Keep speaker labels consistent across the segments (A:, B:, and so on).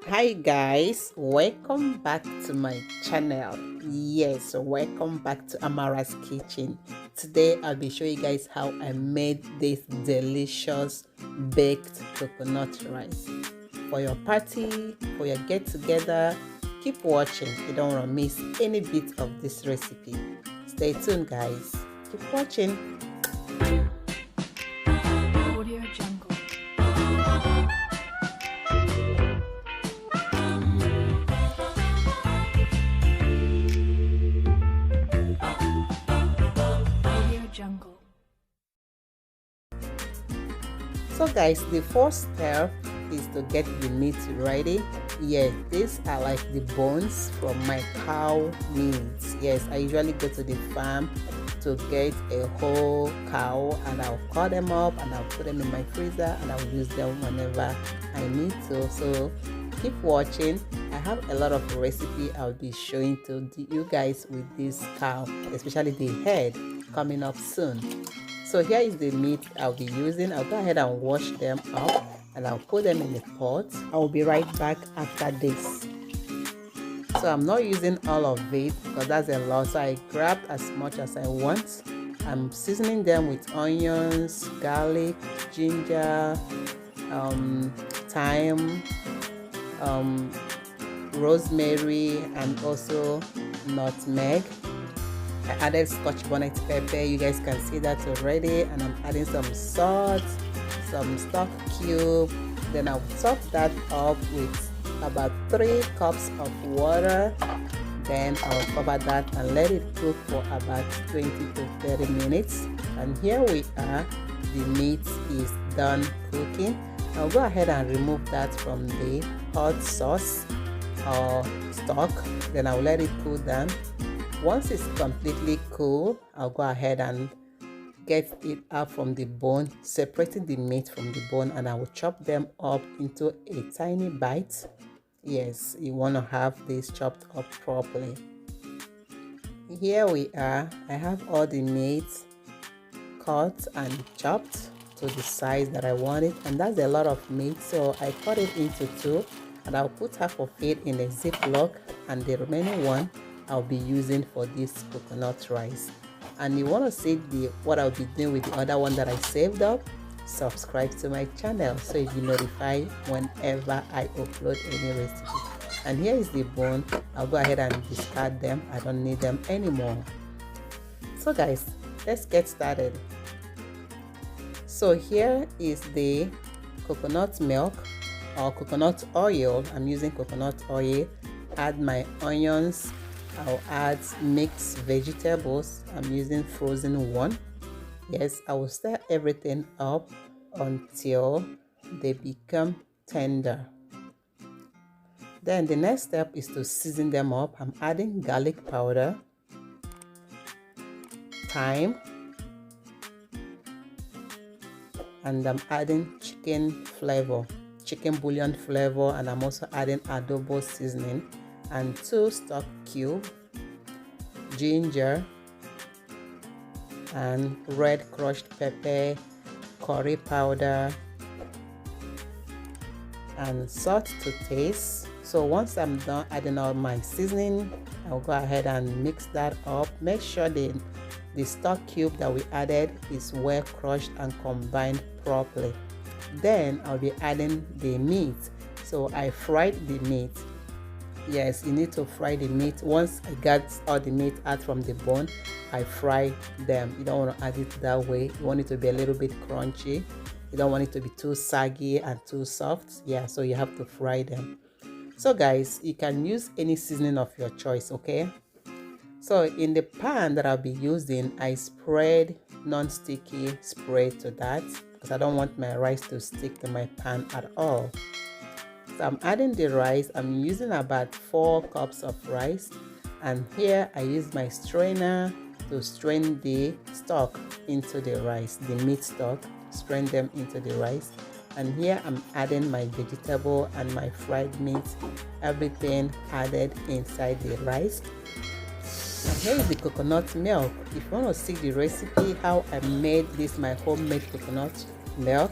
A: Hi guys, welcome back to my channel. Yes, welcome back to Amara's kitchen. Today I'll be showing you guys how I made this delicious baked coconut rice for your party, for your get together. Keep watching, you don't want to miss any bit of this recipe. Stay tuned guys, keep watching.
B: Audio Jungle. Audio Jungle.
A: So guys, the first step is to get the meat ready. Yes, these are like the bones from my cow meat. Yes, I usually go to the farm to get a whole cow and I'll cut them up and I'll put them in my freezer and I'll use them whenever I need to. So keep watching. I have a lot of recipe I'll be showing to you guys with this cow, especially the head, coming up soon. So here is the meat I'll be using. I'll go ahead and wash them up and I'll put them in the pot. I'll be right back after this. So I'm not using all of it because that's a lot. So I grabbed as much as I want. I'm seasoning them with onions, garlic, ginger, thyme, rosemary, and also nutmeg. I added scotch bonnet pepper, you guys can see that already, and I'm adding some salt, some stock cube. Then I'll top that up with about 3 cups of water. Then I'll cover that and let it cook for about 20 to 30 minutes. And here we are, the meat is done cooking. I'll go ahead and remove that from the hot sauce or stock. Then I'll let it cool down. Once it's completely cool, I'll go ahead and get it out from the bone, separating the meat from the bone, and I will chop them up into a tiny bite. Yes, you want to have this chopped up properly. Here we are. I have all the meat cut and chopped to the size that I want it, and that's a lot of meat, so I cut it into 2 and I'll put half of it in a Ziploc and the remaining one I'll be using for this coconut rice. And you want to see what I'll be doing with the other one that I saved up, subscribe to my channel so you'll be notified whenever I upload any recipe. And here is the bone. I'll go ahead and discard them. I don't need them anymore. So guys, let's get started. So here is the coconut milk or coconut oil. I'm using coconut oil. Add my onions. I'll add mixed vegetables. I'm using frozen one. Yes, I will stir everything up until they become tender. Then the next step is to season them up. I'm adding garlic powder, thyme, and I'm adding chicken flavor, chicken bouillon flavor, and I'm also adding adobo seasoning and 2 stock cube, ginger, and red crushed pepper, curry powder, and salt to taste. So once I'm done adding all my seasoning, I'll go ahead and mix that up. Make sure the stock cube that we added is well crushed and combined properly. Then I'll be adding the meat. So I fried the meat. Yes, you need to fry the meat. Once I got all the meat out from the bone, I fry them. You don't want to add it that way. You want it to be a little bit crunchy. You don't want it to be too saggy and too soft. Yeah, so you have to fry them. So guys, you can use any seasoning of your choice, okay? So in the pan that I'll be using, I spread non-sticky spray to that because I don't want my rice to stick to my pan at all. So I'm adding the rice. I'm using about 4 cups of rice, and here I use my strainer to strain the stock into the rice, the meat stock, strain them into the rice. And here I'm adding my vegetable and my fried meat, everything added inside the rice. And here is the coconut milk. If you want to see the recipe how I made this my homemade coconut milk,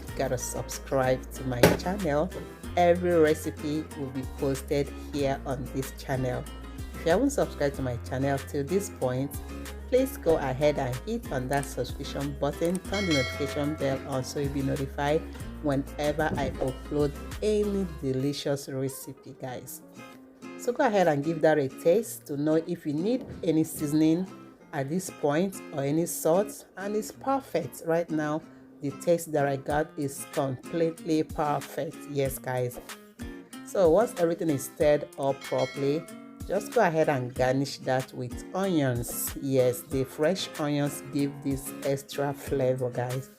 A: you gotta subscribe to my channel. every recipe will be posted here on this channel. If you haven't subscribed to my channel till this point, please go ahead and hit on that subscription button, turn the notification bell on so you'll be notified whenever I upload any delicious recipe, guys. So go ahead and give that a taste to know if you need any seasoning at this point or any salt, and it's perfect right now. The taste that I got is completely perfect. Yes, guys. So once everything is stirred up properly, just go ahead and garnish that with onions. Yes, the fresh onions give this extra flavor, guys.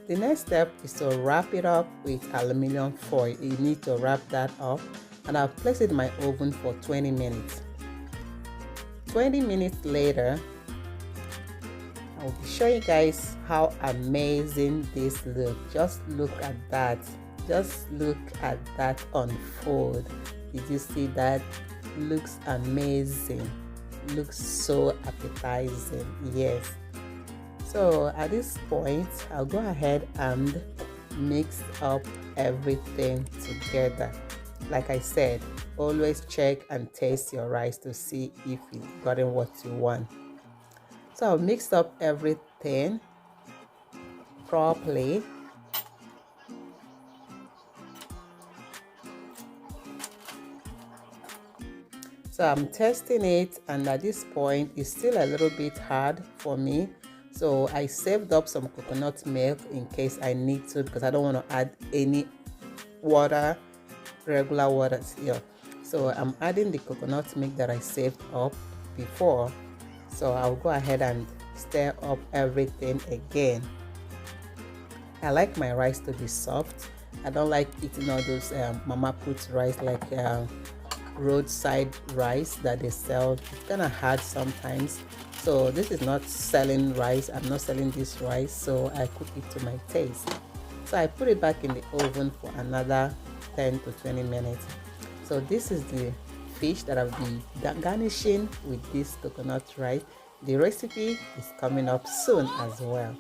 A: The next step is to wrap it up with aluminum foil. You need to wrap that up, and I'll place it in my oven for 20 minutes. 20 minutes later, I will be showing you guys how amazing this looks. Just look at that. Just look at that unfold. Did you see that? Looks amazing. Looks so appetizing. Yes. So at this point, I'll go ahead and mix up everything together. Like I said, always check and taste your rice to see if you've gotten what you want. So I'll mix up everything properly. So I'm testing it, and at this point it's still a little bit hard for me. So I saved up some coconut milk in case I need to, because I don't want to add any water, regular water here. So I'm adding the coconut milk that I saved up before. So I'll go ahead and stir up everything again. I like my rice to be soft. I don't like eating all those mama put rice, like roadside rice that they sell. It's kind of hard sometimes. So this is not selling rice. I'm not selling this rice, so I cook it to my taste. So I put it back in the oven for another 10 to 20 minutes. So this is the fish that I'll be garnishing with this coconut rice. The recipe is coming up soon as well.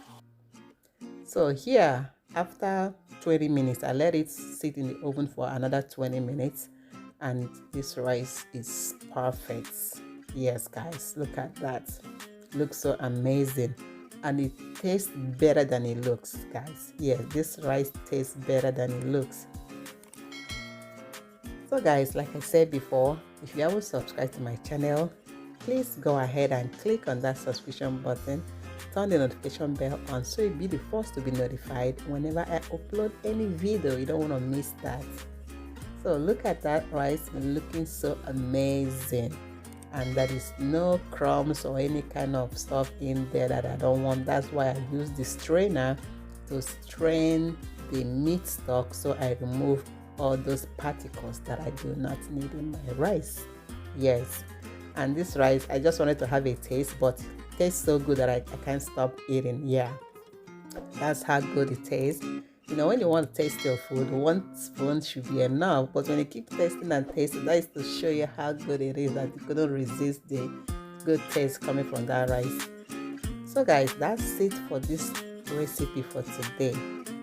A: So here, after 20 minutes, I let it sit in the oven for another 20 minutes, and this rice is perfect. Yes, guys, look at that. Looks so amazing, and it tastes better than it looks, guys. Yes, this rice tastes better than it looks. So guys, like I said before, if you haven't subscribed to my channel, please go ahead and click on that subscription button, turn the notification bell on so you'll be the first to be notified whenever I upload any video. You don't want to miss that. So look at that rice, looking so amazing, and there is no crumbs or any kind of stuff in there that I don't want. That's why I use the strainer to strain the meat stock, so I remove all those particles that I do not need in my rice. Yes, and this rice, I just wanted to have a taste, but it tastes so good that I can't stop eating. Yeah, that's how good it tastes. You know, when you want to taste your food, 1 spoon should be enough, but when you keep tasting and tasting, that is to show you how good it is, that you couldn't resist the good taste coming from that rice. So guys, that's it for this recipe for today.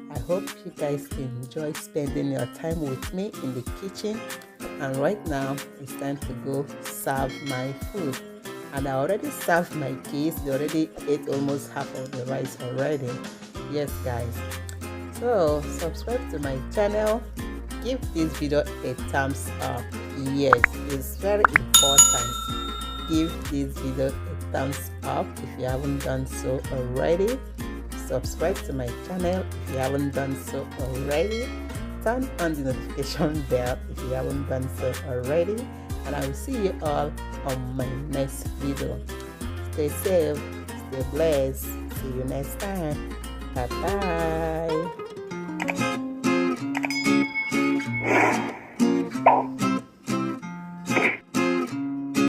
A: I hope you guys enjoy spending your time with me in the kitchen, and right now it's time to go serve my food. And I already served my kids. They already ate almost half of the rice already. Yes, guys. So subscribe to my channel, give this video a thumbs up. Yes, it's very important. Give this video a thumbs up if you haven't done so already. Subscribe to my channel if you haven't done so already. Turn on the notification bell if you haven't done so already. And I will see you all on my next video. Stay safe, stay blessed. See you next time. Bye bye.